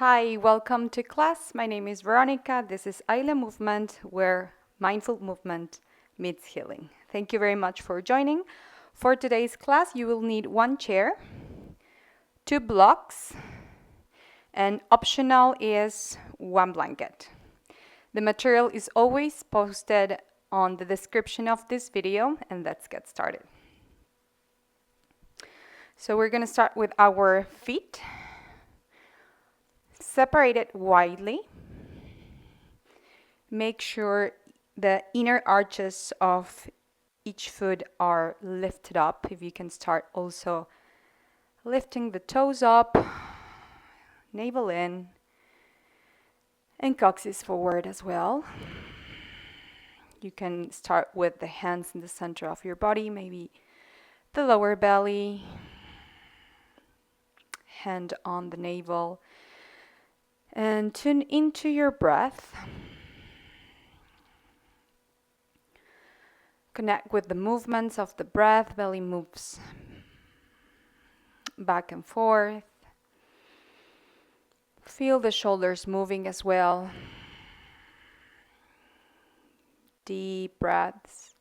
Hi, welcome to class. My name is Veronica. This is Isla Movement, where mindful movement meets healing. Thank you very much for joining. For today's class, you will need one chair, 2 blocks, and optional is 1 blanket. The material is always posted on the description of this video, and let's get started. So we're going to start with our feet. Separate it widely. Make sure the inner arches of each foot are lifted up. If you can start also lifting the toes up, navel in, and coccyx forward as well. You can start with the hands in the center of your body, maybe the lower belly, hand on the navel. And tune into your breath. Connect with the movements of the breath. Belly moves back and forth. Feel the shoulders moving as well. Deep breaths.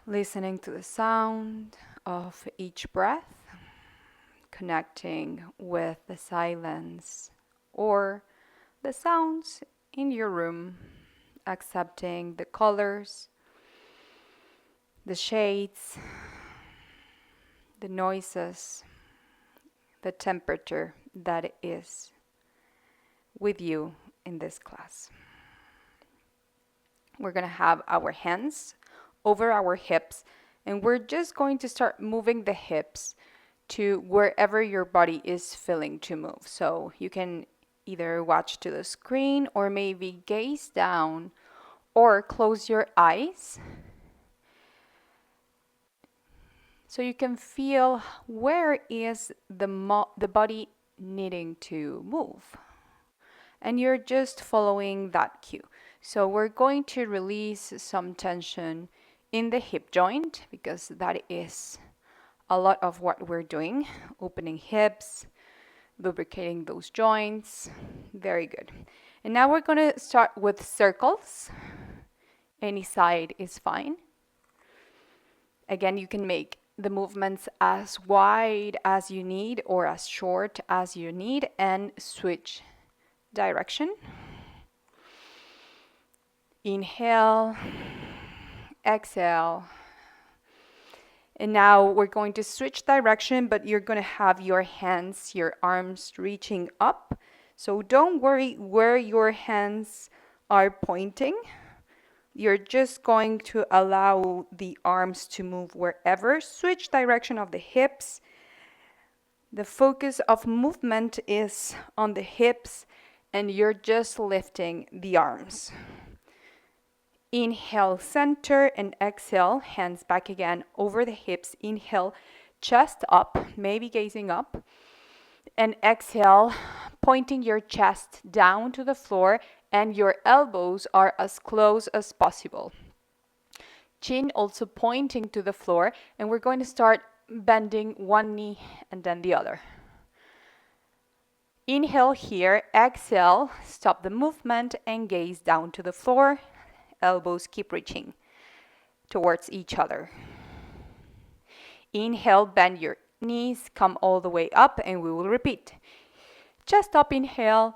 Listening to the sound of each breath. Connecting with the silence or the sounds in your room, accepting the colors, the shades, the noises, the temperature that is with you in this class. We're going to have our hands over our hips, and we're just going to start moving the hips to wherever your body is feeling to move. So you can either watch to the screen or maybe gaze down or close your eyes so you can feel where is the body needing to move. And you're just following that cue. So we're going to release some tension in the hip joint because that is a lot of what we're doing, opening hips, lubricating those joints. Very good. And now we're going to start with circles. Any side is fine. Again, you can make the movements as wide as you need or as short as you need and switch direction. Inhale, exhale. And now we're going to switch direction, but you're going to have your hands, your arms reaching up. So don't worry where your hands are pointing. You're just going to allow the arms to move wherever. Switch direction of the hips. The focus of movement is on the hips, and you're just lifting the arms. Inhale, center, and exhale, hands back again over the hips. Inhale, chest up, maybe gazing up. And exhale, pointing your chest down to the floor, and your elbows are as close as possible. Chin also pointing to the floor, and we're going to start bending one knee and then the other. Inhale here, exhale, stop the movement, and gaze down to the floor. Elbows keep reaching towards each other. Inhale, bend your knees, come all the way up, and we will repeat. Chest up, inhale.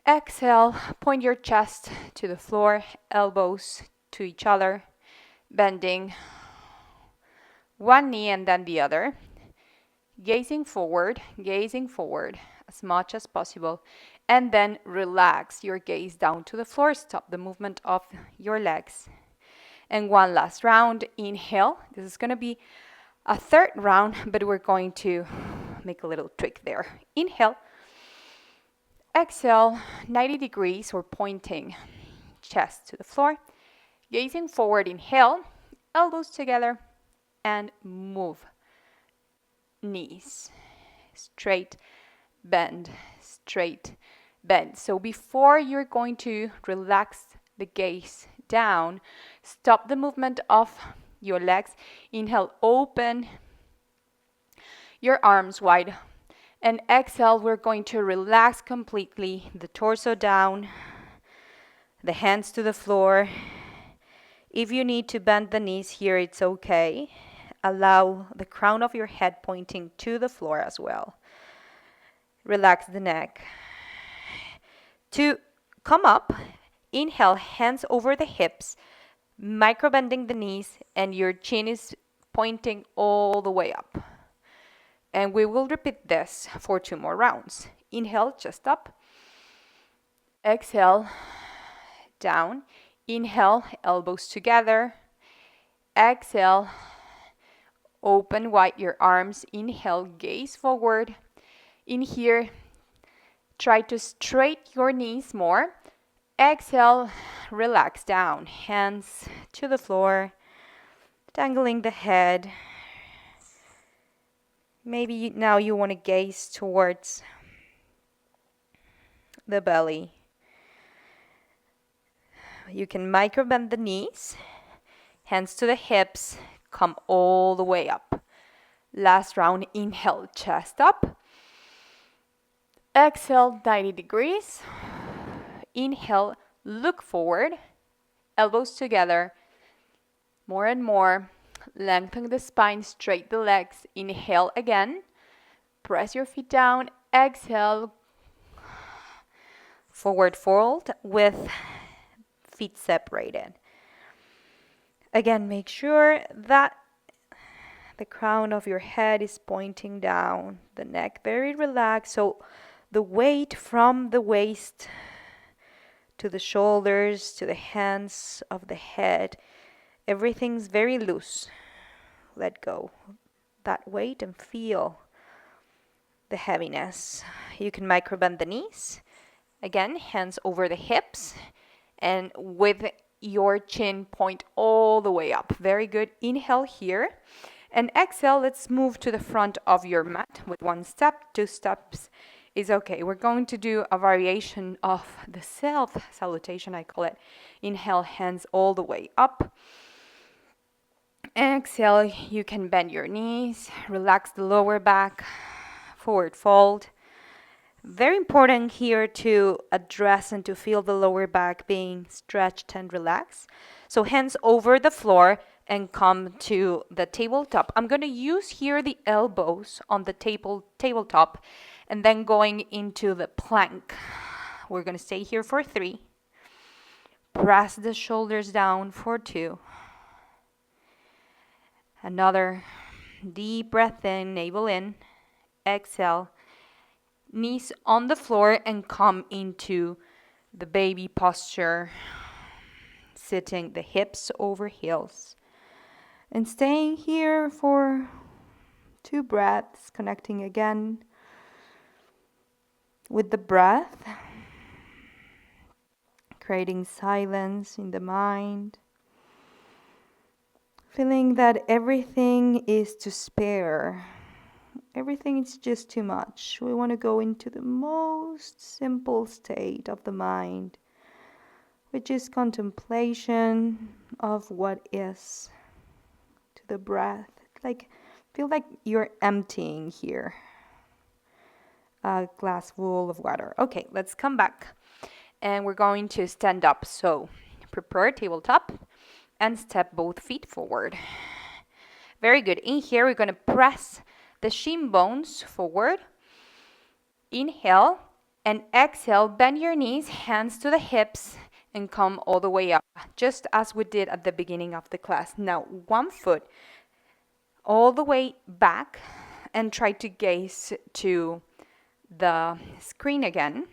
Exhale, point your chest to the floor, elbows to each other, bending one knee and then the other. Gazing forward as much as possible. And then relax your gaze down to the floor. Stop the movement of your legs. And one last round. Inhale. This is going to be a third round, but we're going to make a little trick there. Inhale. Exhale, 90 degrees or pointing chest to the floor. Gazing forward. Inhale. Elbows together and move. Knees straight, bend, straight, bend. So before you're going to relax the gaze down, stop the movement of your legs. Inhale, open your arms wide And exhale, we're going to relax completely, the torso down, the hands to the floor. If you need to bend the knees here, it's okay. Allow the crown of your head pointing to the floor as well. Relax the neck. To come up, inhale, hands over the hips, micro bending the knees, and your chin is pointing all the way up. And we will repeat this for 2 more rounds. Inhale, chest up. Exhale, down. Inhale, elbows together. Exhale, open wide your arms. Inhale, gaze forward. In here, try to straighten your knees more. Exhale, relax down. Hands to the floor, dangling the head. Maybe now you want to gaze towards the belly. You can micro bend the knees, hands to the hips, come all the way up. Last round, inhale, chest up. Exhale, 90 degrees. Inhale, look forward, elbows together. More and more. Lengthen the spine, straighten the legs. Inhale again. Press your feet down. Exhale, forward fold with feet separated. Again, make sure that the crown of your head is pointing down, the neck very relaxed. So the weight from the waist to the shoulders, to the hands of the head, everything's very loose. Let go that weight and feel the heaviness. You can micro bend the knees. Again, hands over the hips and with your chin point all the way up. Very good. Inhale here. And exhale, let's move to the front of your mat with 1 step, 2 steps is okay. We're going to do a variation of the self-salutation, I call it. Inhale, hands all the way up. Exhale, you can bend your knees, relax the lower back, forward fold. Very important here to address and to feel the lower back being stretched and relaxed. So hands over the floor and come to the tabletop. I'm going to use here the elbows on the tabletop and then going into the plank. We're going to stay here for 3. Press the shoulders down for 2. Another deep breath in, navel in, exhale, knees on the floor and come into the baby posture, sitting the hips over heels. And staying here for 2 breaths, connecting again with the breath, creating silence in the mind. Feeling that everything is to spare. Everything is just too much. We want to go into the most simple state of the mind, which is contemplation of what is, to the breath. Feel like you're emptying here a glass full of water. Okay, let's come back. And we're going to stand up. So prepare tabletop and step both feet forward. Very good. In here, we're going to press the shin bones forward. Inhale and exhale. Bend your knees, hands to the hips, and come all the way up, just as we did at the beginning of the class. Now, 1 foot all the way back and try to gaze to the screen again.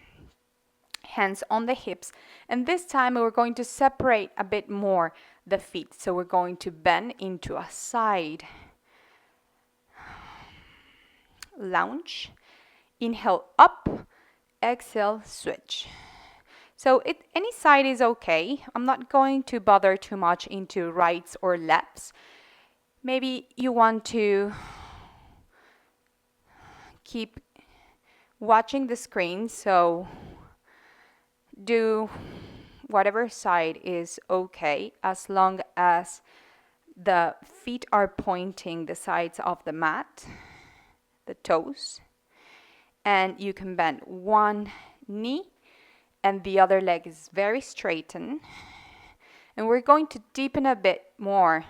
Hands on the hips. And this time we're going to separate a bit more the feet. So we're going to bend into a side lounge. Inhale up, exhale, switch. So any side is okay. I'm not going to bother too much into rights or lefts. Maybe you want to keep watching the screen, so do whatever side is okay, as long as the feet are pointing the sides of the mat, the toes. And you can bend one knee and the other leg is very straightened. And we're going to deepen a bit more.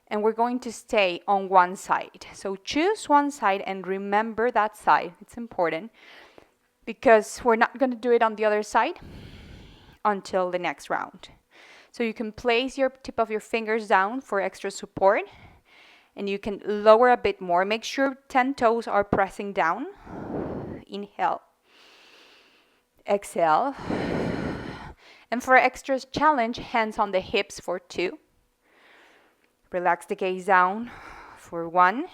And we're going to stay on one side. So choose one side and remember that side. It's important because we're not going to do it on the other side until the next round. So you can place your tip of your fingers down for extra support. And you can lower a bit more. Make sure 10 toes are pressing down. Inhale. Exhale. And for extra challenge, hands on the hips for 2. Relax the gaze down for 1.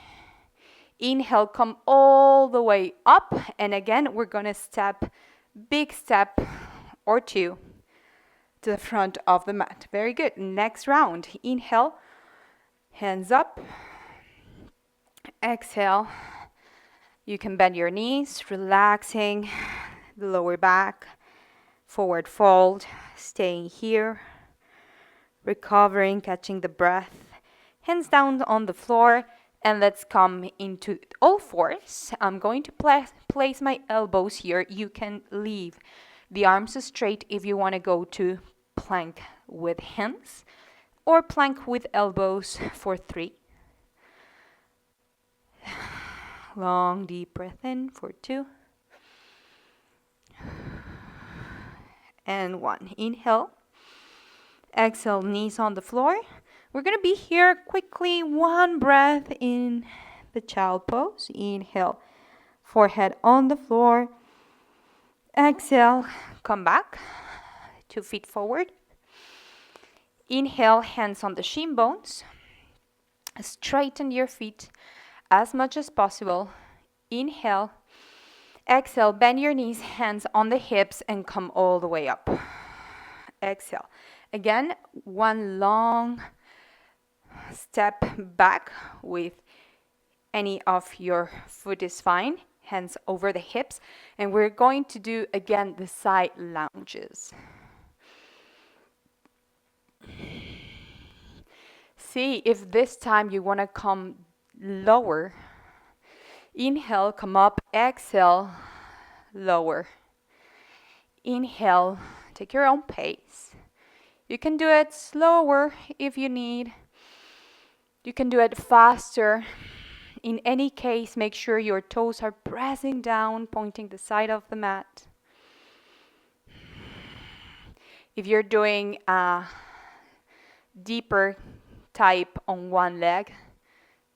Inhale, come all the way up. And again, we're going to big step or 2 to the front of the mat. Very good. Next round. Inhale, hands up. Exhale. You can bend your knees, relaxing the lower back, forward fold, staying here, recovering, catching the breath, hands down on the floor, and let's come into all fours. I'm going to place my elbows here. You can leave the arms straight if you want to go to plank with hands or plank with elbows for 3. Long, deep breath in for 2. And 1. Inhale. Exhale, knees on the floor. We're going to be here quickly. 1 breath in the child pose. Inhale. Forehead on the floor. Exhale. Come back. 2 feet forward. Inhale, hands on the shin bones. Straighten your feet as much as possible. Inhale. Exhale, bend your knees, hands on the hips, and come all the way up. Exhale. Again, 1 long step back with any of your foot is fine. Hands over the hips. And we're going to do, again, the side lunges. See if this time you want to come lower. Inhale, come up. Exhale, lower. Inhale, take your own pace. You can do it slower if you need. You can do it faster. In any case, make sure your toes are pressing down, pointing the side of the mat. If you're doing a deeper type on one leg,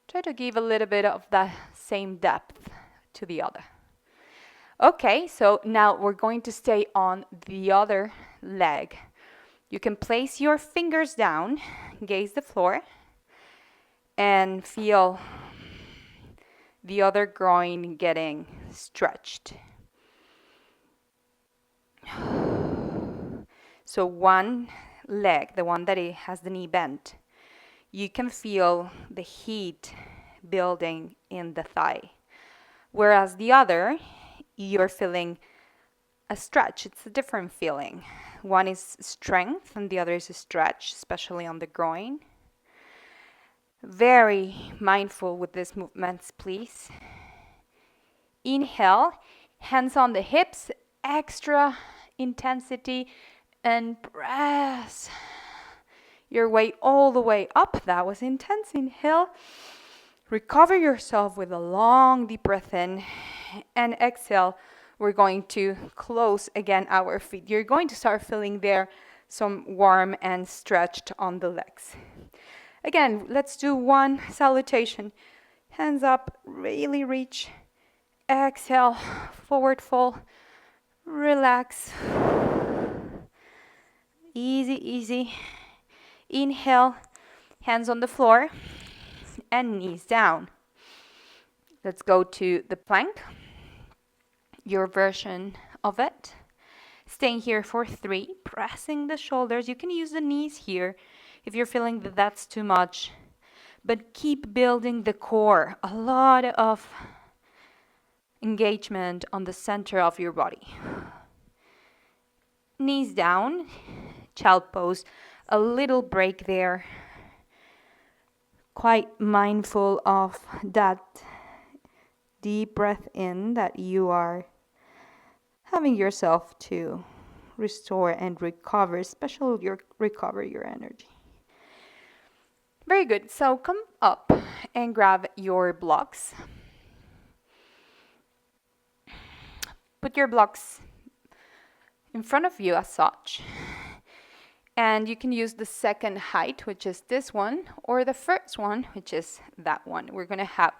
try to give a little bit of that same depth to the other. Okay, so now we're going to stay on the other leg. You can place your fingers down, gaze the floor, and feel the other groin getting stretched. So one leg, the one that has the knee bent, you can feel the heat building in the thigh. Whereas the other, you're feeling a stretch. It's a different feeling. One is strength and the other is a stretch, especially on the groin. Very mindful with these movements, please. Inhale, hands on the hips, extra intensity, and press your way all the way up. That was intense. Inhale. Recover yourself with a long deep breath in. And exhale. We're going to close again our feet. You're going to start feeling there some warm and stretched on the legs. Again, let's do one salutation. Hands up, really reach. Exhale, forward fold. Relax. Easy, easy. Inhale, hands on the floor and knees down. Let's go to the plank, your version of it. Staying here for 3, pressing the shoulders. You can use the knees here if you're feeling that that's too much. But keep building the core. A lot of engagement on the center of your body. Knees down, child pose. A little break there. Quite mindful of that deep breath in that you are having yourself to restore and recover, especially recover your energy. Very good. So come up and grab your blocks. Put your blocks in front of you as such. And you can use the second height, which is this one, or the first one, which is that one. We're going to have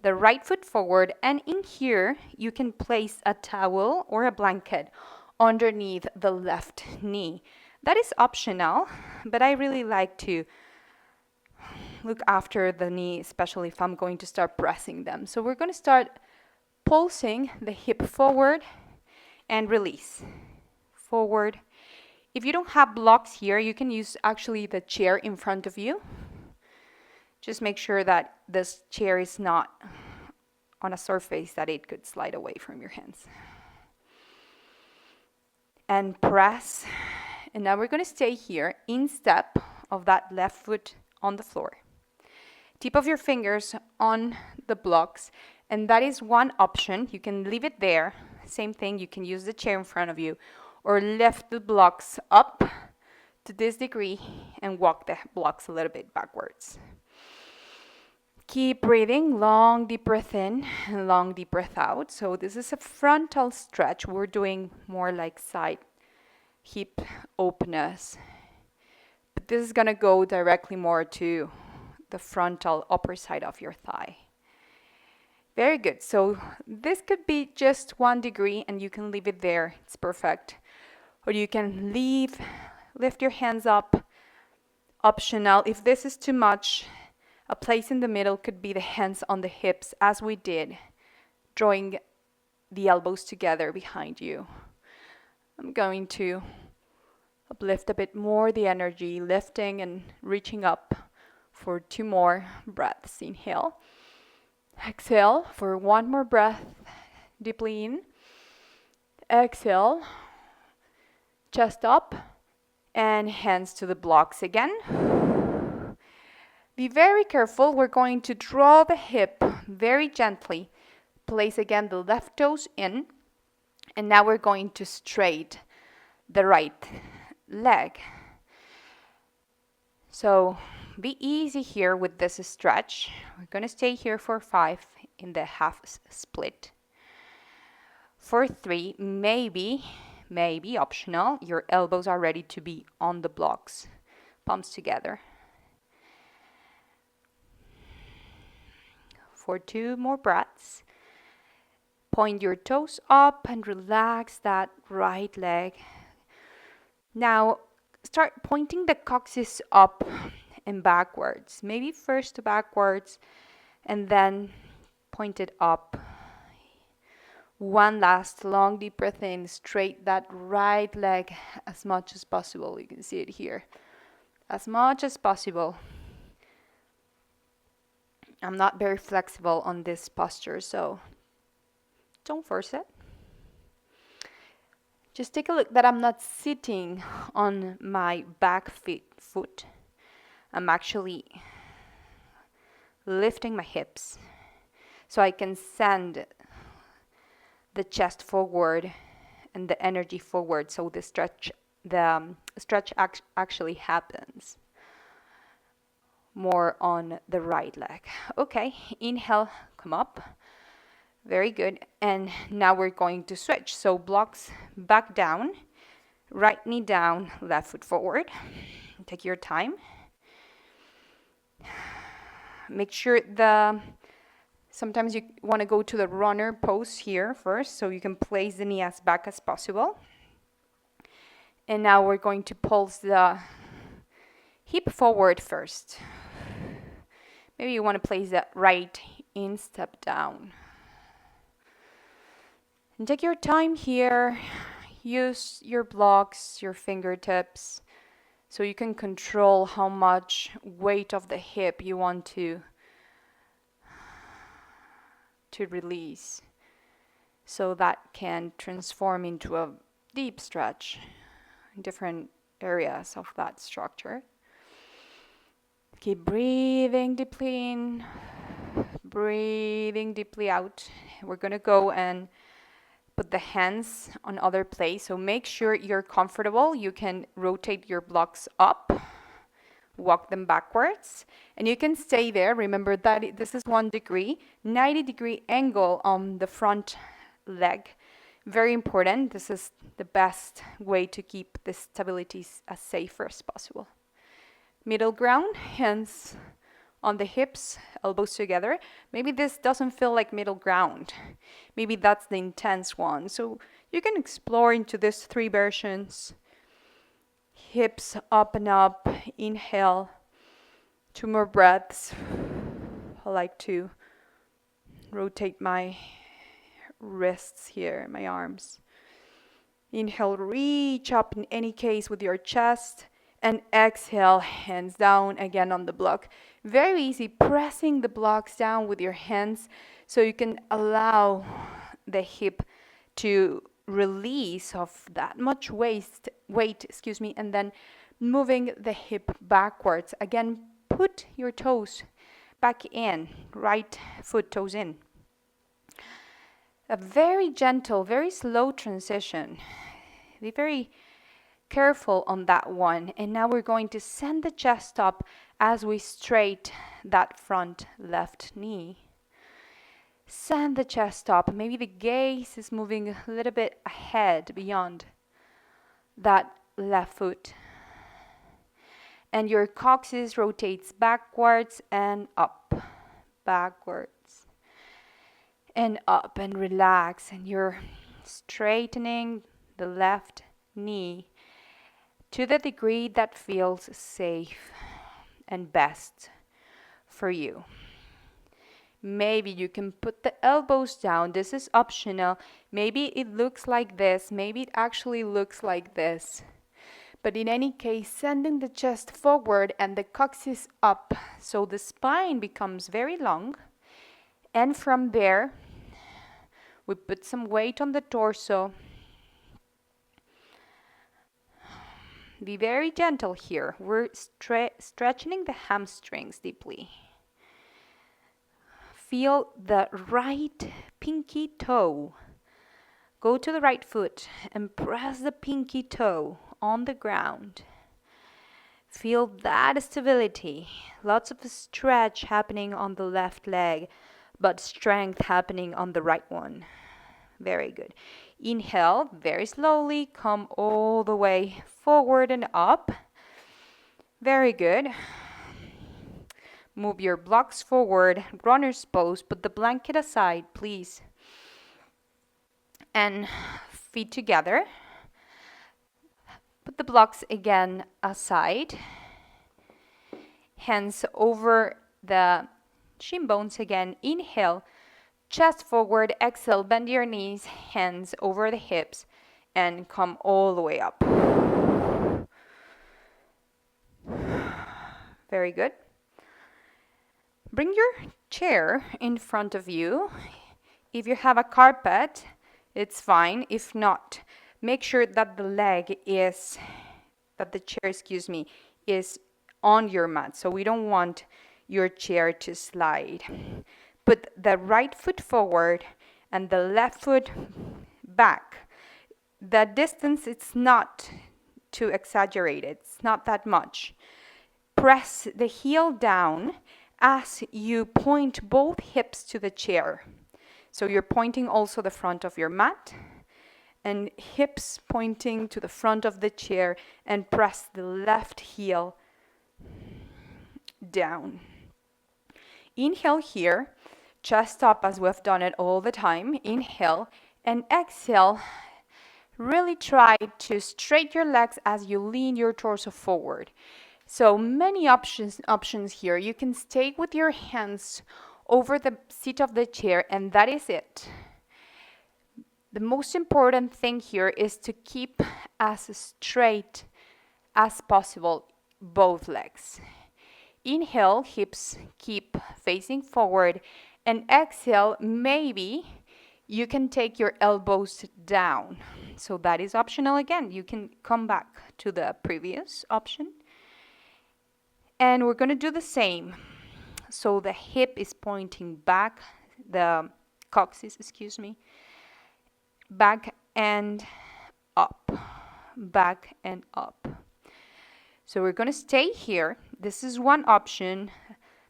the right foot forward, and in here you can place a towel or a blanket underneath the left knee. That is optional, but I really like to look after the knee, especially if I'm going to start pressing them. So we're going to start pulsing the hip forward and release. Forward. If you don't have blocks here, you can use actually the chair in front of you. Just make sure that this chair is not on a surface that it could slide away from your hands. And press. And now we're going to stay here in step of that left foot on the floor. Tip of your fingers on the blocks. And that is one option. You can leave it there. Same thing, you can use the chair in front of you. Or lift the blocks up to this degree and walk the blocks a little bit backwards. Keep breathing, long deep breath in and long deep breath out. So this is a frontal stretch. We're doing more like side hip openness. But this is going to go directly more to the frontal upper side of your thigh. Very good. So this could be just 1 degree and you can leave it there. It's perfect. Or you can lift your hands up. Optional. If this is too much, a place in the middle could be the hands on the hips as we did, drawing the elbows together behind you. I'm going to uplift a bit more the energy, lifting and reaching up for 2 more breaths. Inhale. Exhale for 1 more breath, deeply in. Exhale. Chest up and hands to the blocks again. Be very careful. We're going to draw the hip very gently. Place again the left toes in. And now we're going to straight the right leg. So be easy here with this stretch. We're going to stay here for 5 in the half split. For 3, maybe optional, your elbows are ready to be on the blocks, palms together. For 2 more breaths, point your toes up and relax that right leg. Now start pointing the coccyx up and backwards. Maybe first backwards and then point it up. 1 last long deep breath in, straight that right leg as much as possible. You can see it here. As much as possible. I'm not very flexible on this posture, so don't force it. Just take a look that I'm not sitting on my back foot. I'm actually lifting my hips so I can send the chest forward and the energy forward, so the stretch actually happens more on the right leg. Okay, inhale, come up. Very good. And now we're going to switch. So blocks back down, right knee down, left foot forward. Take your time. Make sure sometimes you want to go to the runner pose here first, so you can place the knee as back as possible. And now we're going to pulse the hip forward first. Maybe you want to place that right instep down. And take your time here. Use your blocks, your fingertips, so you can control how much weight of the hip you want to release, so that can transform into a deep stretch in different areas of that structure. Keep breathing deeply in, breathing deeply out. We're going to go and put the hands on other place. So make sure you're comfortable. You can rotate your blocks up, walk them backwards, and you can stay there. Remember that this is 1 degree, 90-degree angle on the front leg. Very important. This is the best way to keep the stability as safer as possible. Middle ground, hands on the hips, elbows together. Maybe this doesn't feel like middle ground. Maybe that's the intense one. So you can explore into these 3 versions. Hips up and up. Inhale. 2 more breaths. I like to rotate my wrists here, my arms. Inhale, reach up in any case with your chest. And exhale, hands down again on the block. Very easy, pressing the blocks down with your hands so you can allow the hip to release of that much weight, and then moving the hip backwards. Again, put your toes back in, right foot toes in. A very gentle, very slow transition. Be very careful on that one. And now we're going to send the chest up as we straight that front left knee. Send the chest up. Maybe the gaze is moving a little bit ahead beyond that left foot. And your coccyx rotates backwards and up. Backwards and up, and relax. And you're straightening the left knee to the degree that feels safe and best for you. Maybe you can put the elbows down. This is optional. Maybe it looks like this. Maybe it actually looks like this. But in any case, sending the chest forward and the coccyx up so the spine becomes very long. And from there, we put some weight on the torso. Be very gentle here. We're stretching the hamstrings deeply. Feel the right pinky toe. Go to the right foot and press the pinky toe on the ground. Feel that stability. Lots of stretch happening on the left leg, but strength happening on the right one. Very good. Inhale, very slowly, come all the way forward and up. Very good. Move your blocks forward, runner's pose, put the blanket aside, please. And feet together. Put the blocks again aside. Hands over the shin bones again. Inhale. Chest forward, exhale, bend your knees, hands over the hips, and come all the way up. Very good. Bring your chair in front of you. If you have a carpet, it's fine. If not, make sure that the chair is on your mat. So we don't want your chair to slide. Put the right foot forward and the left foot back. The distance, it's not too exaggerated. It's not that much. Press the heel down as you point both hips to the chair. So you're pointing also the front of your mat and hips pointing to the front of the chair, and press the left heel down. Inhale here. Chest up as we've done it all the time. Inhale and exhale. Really try to straighten your legs as you lean your torso forward. So many options here. You can stay with your hands over the seat of the chair, and that is it. The most important thing here is to keep as straight as possible both legs. Inhale, hips keep facing forward. And exhale, maybe you can take your elbows down. So that is optional again. You can come back to the previous option. And we're going to do the same. So the hip is pointing back, the coccyx, excuse me, back and up, back and up. So we're going to stay here. This is one option.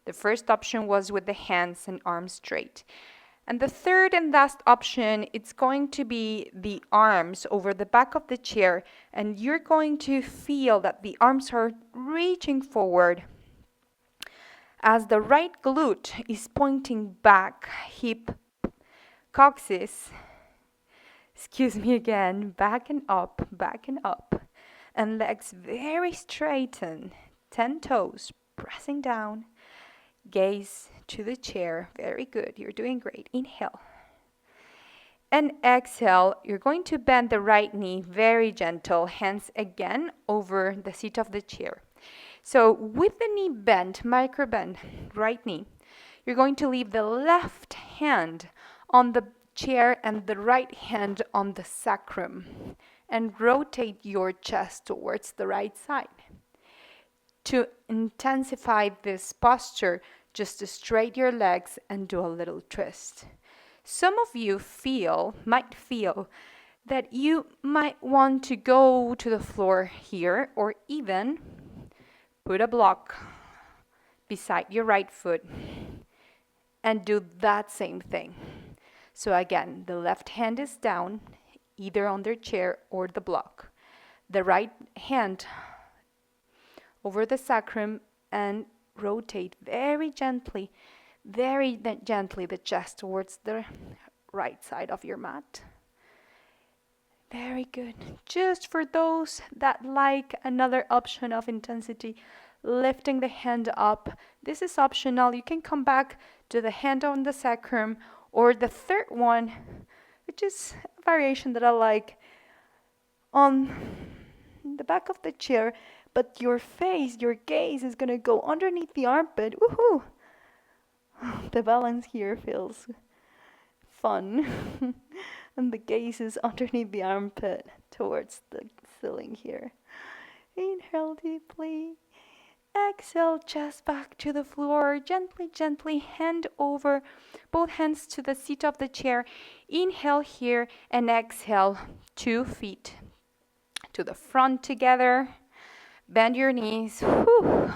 The first option was with the hands and arms straight. And the third and last option, it's going to be the arms over the back of the chair, and you're going to feel that the arms are reaching forward as the right glute is pointing back, hip, coccyx, excuse me again, back and up, and legs very straighten, 10 toes, pressing down, gaze to the chair, very good, you're doing great, inhale. And exhale, you're going to bend the right knee, very gentle, hands again over the seat of the chair. So with the knee bent, micro bend, right knee, you're going to leave the left hand on the chair and the right hand on the sacrum and rotate your chest towards the right side. To intensify this posture, just straighten your legs and do a little twist. Some of you might feel that you might want to go to the floor here, or even put a block beside your right foot and do that same thing. So again, the left hand is down, either on the chair or the block. The right hand over the sacrum and rotate very gently the chest towards the right side of your mat. Very good. Just for those that like another option of intensity, lifting the hand up. This is optional. You can come back to the hand on the sacrum, or the third one, which is a variation that I like, on the back of the chair, but your gaze is going to go underneath the armpit. Woohoo! The balance here feels fun. And the gaze is underneath the armpit towards the ceiling here. Inhale deeply. Exhale, chest back to the floor. Gently, gently, hand over, both hands to the seat of the chair. Inhale here and exhale, 2 feet to the front together. Bend your knees. Whew.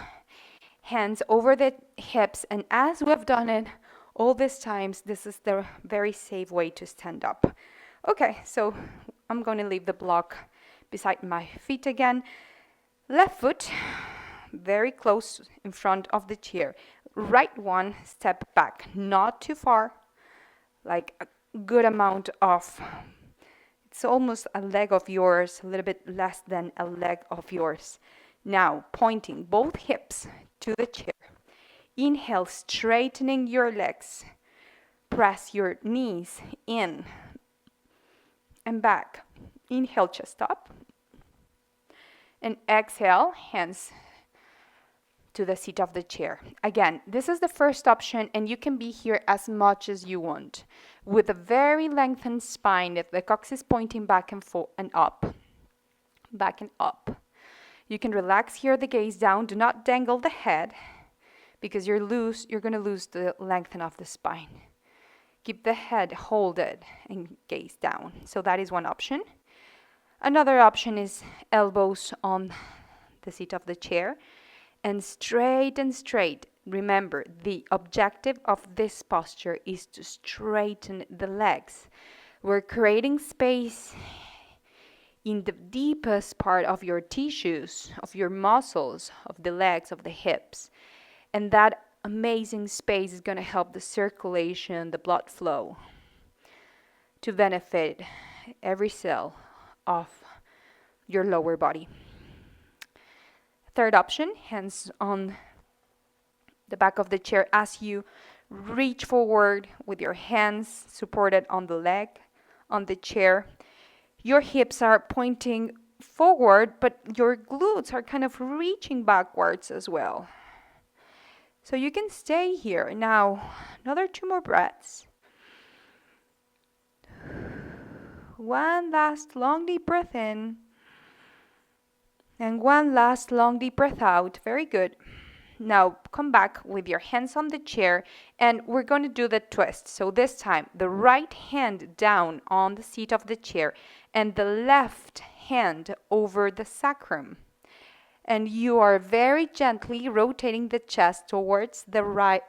Hands over the hips, and as we've done it all these times, this is the very safe way to stand up. Okay, so I'm going to leave the block beside my feet again. Left foot very close in front of the chair. Right one, step back, not too far, like a good amount of, it's almost a leg of yours, a little bit less than a leg of yours. Now, pointing both hips to the chair. Inhale, straightening your legs. Press your knees in and back. Inhale, chest up. And exhale, hands to the seat of the chair. Again, this is the first option, and you can be here as much as you want. With a very lengthened spine, if the coccyx is pointing back and forth and up. Back and up. You can relax here, the gaze down. Do not dangle the head, because you're going to lose the length of the spine. Keep the head folded and gaze down. So that is one option. Another option is elbows on the seat of the chair and straight and straight. Remember, the objective of this posture is to straighten the legs. We're creating space in the deepest part of your tissues, of your muscles, of the legs, of the hips. And that amazing space is going to help the circulation, the blood flow, to benefit every cell of your lower body. Third option, hands on the back of the chair as you reach forward with your hands supported on the leg, on the chair. Your hips are pointing forward, but your glutes are kind of reaching backwards as well. So you can stay here. Now, another 2 more breaths. One last long deep breath in. And one last long deep breath out. Very good. Now come back with your hands on the chair and we're going to do the twist. So this time the right hand down on the seat of the chair and the left hand over the sacrum. And you are very gently rotating the chest towards the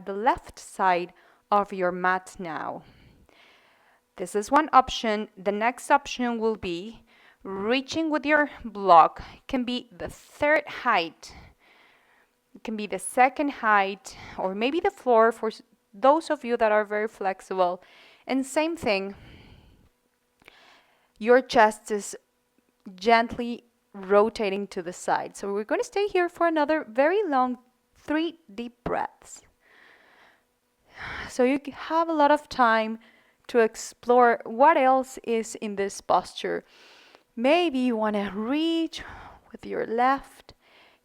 left side of your mat now. This is one option. The next option will be reaching with your block. It can be the third height. It can be the second height or maybe the floor for those of you that are very flexible. And same thing, your chest is gently rotating to the side. So we're going to stay here for another very long 3 deep breaths. So you have a lot of time to explore what else is in this posture. Maybe you want to reach with your left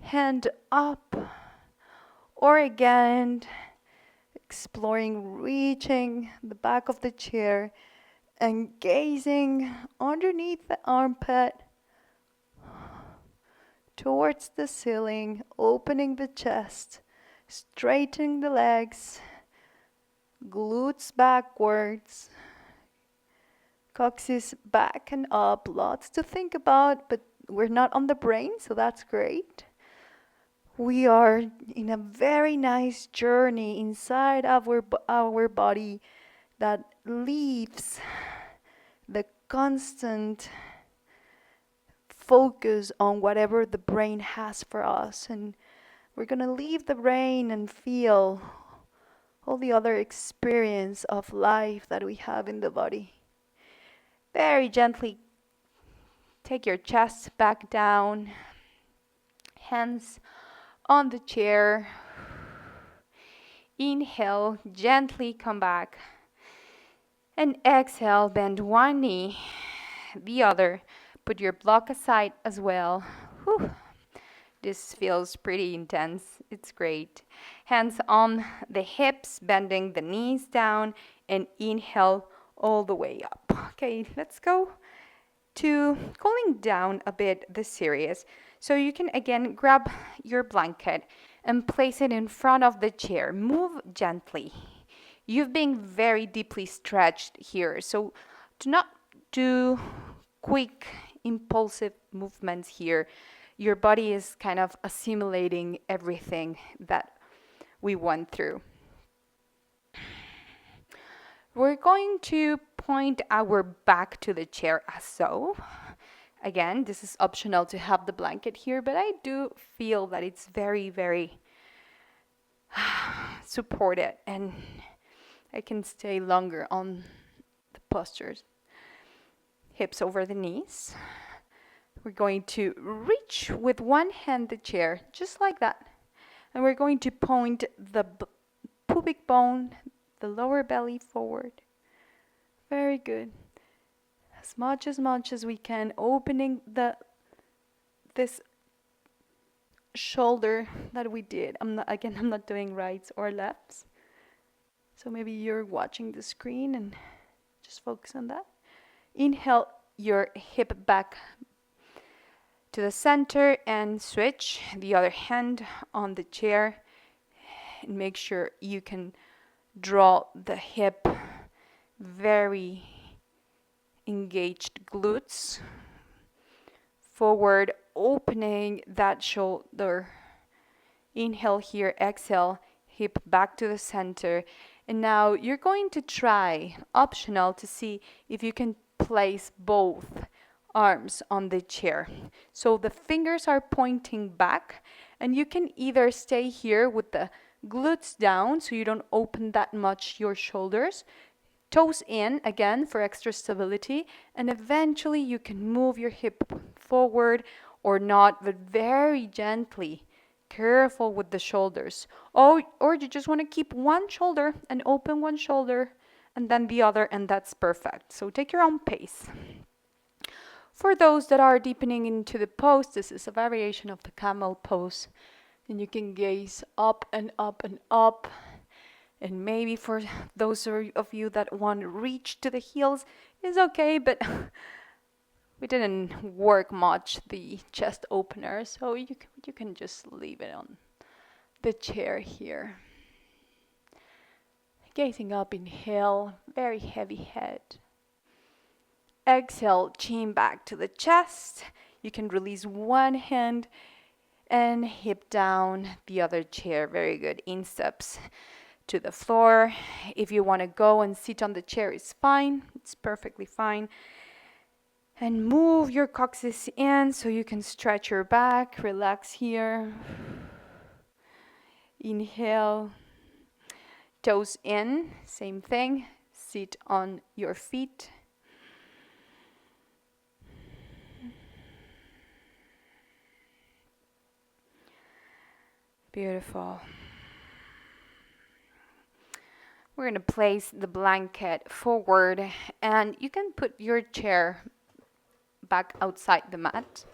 hand up, or again exploring reaching the back of the chair and gazing underneath the armpit towards the ceiling, opening the chest, straightening the legs, glutes backwards, coccyx back and up. Lots to think about, but we're not on the brain, so that's great. We are in a very nice journey inside of our body that leaves the constant focus on whatever the brain has for us. And we're going to leave the brain and feel all the other experience of life that we have in the body. Very gently take your chest back down, hands on the chair. Inhale, gently come back. And exhale, bend one knee, the other. Put your block aside as well. Whew. This feels pretty intense. It's great. Hands on the hips, bending the knees down, and inhale all the way up. Okay, let's go to cooling down a bit the series. So you can again grab your blanket and place it in front of the chair. Move gently. You've been very deeply stretched here, so do not do quick, impulsive movements here. Your body is kind of assimilating everything that we went through. We're going to point our back to the chair as so. Again, this is optional to have the blanket here, but I do feel that it's very, very supported and I can stay longer on the postures. Hips over the knees. We're going to reach with one hand the chair, just like that. And we're going to point the pubic bone, the lower belly forward. Very good. As much as we can, opening this shoulder that we did. I'm not doing rights or lefts. So maybe you're watching the screen and just focus on that. Inhale your hip back to the center and switch the other hand on the chair. And make sure you can draw the hip, very engaged glutes forward, opening that shoulder. Inhale here, exhale, hip back to the center. And now you're going to try, optional, to see if you can place both arms on the chair. So the fingers are pointing back, and you can either stay here with the glutes down so you don't open that much your shoulders, toes in again for extra stability, and eventually you can move your hip forward or not, but very gently. Careful with the shoulders. Or you just want to keep one shoulder and open one shoulder and then the other, and that's perfect. So take your own pace. For those that are deepening into the pose, this is a variation of the camel pose. And you can gaze up and up and up. And maybe for those of you that want to reach to the heels, is okay, but we didn't work much the chest opener, so you can just leave it on the chair here. Gazing up, inhale, very heavy head. Exhale, chin back to the chest. You can release one hand and hip down the other chair. Very good. Insteps to the floor. If you want to go and sit on the chair, it's fine. It's perfectly fine. And move your coccyx in so you can stretch your back. Relax here. Inhale. Toes in, same thing. Sit on your feet. Beautiful. We're going to place the blanket forward, and you can put your chair back outside the mat.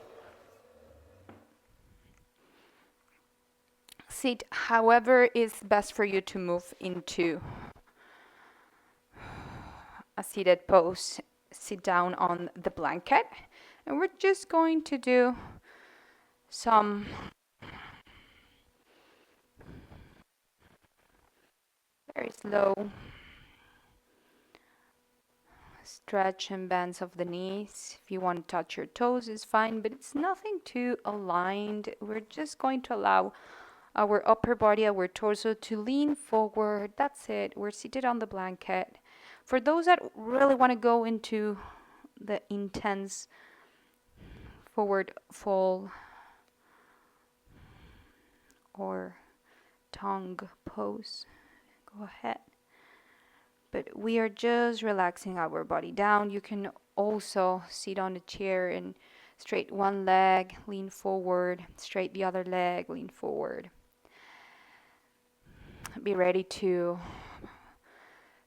Sit however is best for you to move into a seated pose. Sit down on the blanket, and we're just going to do some very slow stretch and bends of the knees. If you want to touch your toes, is fine, but it's nothing too aligned. We're just going to allow our upper body, our torso to lean forward. That's it. We're seated on the blanket. For those that really want to go into the intense forward fold or tongue pose, go ahead. But we are just relaxing our body down. You can also sit on a chair and straight one leg, lean forward, straight the other leg, lean forward. Be ready to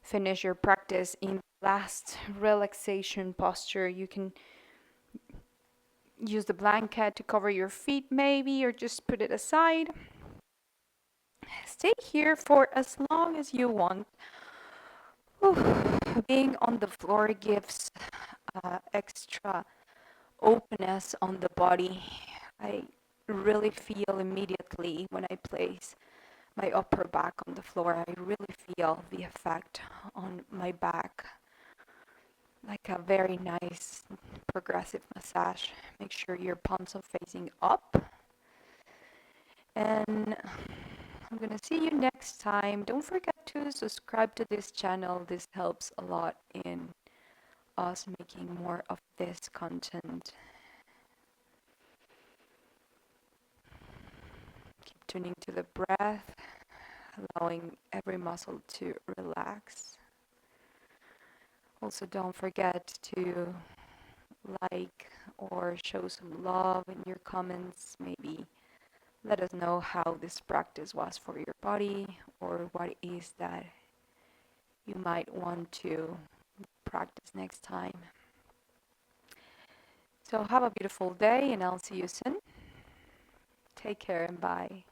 finish your practice in the last relaxation posture. You can use the blanket to cover your feet maybe, or just put it aside. Stay here for as long as you want. Being on the floor gives extra openness on the body. I really feel immediately when I place my upper back on the floor, I really feel the effect on my back, like a very nice progressive massage. Make sure your palms are facing up. And I'm gonna see you next time. Don't forget to subscribe to this channel. This helps a lot in us making more of this content. Keep tuning to the breath, allowing every muscle to relax. Also, don't forget to like or show some love in your comments. Maybe let us know how this practice was for your body, or what it is that you might want to practice next time. So have a beautiful day, and I'll see you soon. Take care and bye.